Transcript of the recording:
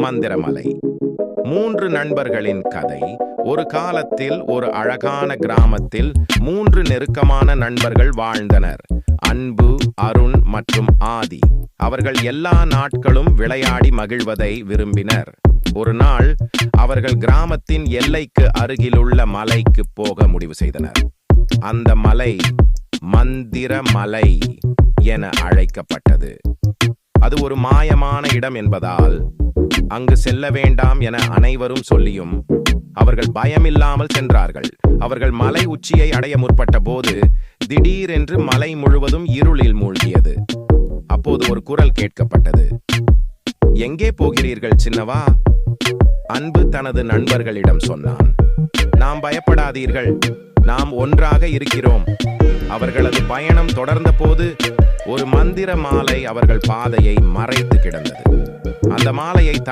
மந்திரமலை. 3 நண்பர்களின் கதை. ஒரு காலத்தில் ஒரு அழகான கிராமத்தில் 3 நெருக்கமான நண்பர்கள் வாழ்ந்தனர். அன்பு, அருண் மற்றும் ஆதி. அவர்கள் எல்லா நாட்களும் விளையாடி மகிழ்வதை விரும்பினர். ஒரு நாள் அவர்கள் கிராமத்தின் எல்லைக்கு அருகிலுள்ள மலைக்கு போக முடிவு செய்தனர். அந்த மலை மந்திர மலை என அழைக்கப்பட்டது. அது ஒரு மாயமான இடம் என்பதால் அங்கு செல்ல வேண்டாம் என அனைவரும் சொல்லியும் அவர்கள் பயமில்லாமல் சென்றார்கள். அவர்கள் மலை உச்சியை அடைய முற்பட்ட போது திடீரென்று மலை முழுவதும் இருளில் மூழ்கியது. அப்போது ஒரு குரல் கேட்கப்பட்டது. எங்கே போகிறீர்கள் சின்னவா? அன்பு தனது நண்பர்களிடம் சொன்னான். நாம் பயப்படாதீர்கள், நாம் ஒன்றாக இருக்கிறோம். அவர்களது பயணம் தொடர்ந்த போது ஒரு மந்திர மாலை அவர்கள் பாதையை மறைத்து கிடந்தது. அந்த மாலையை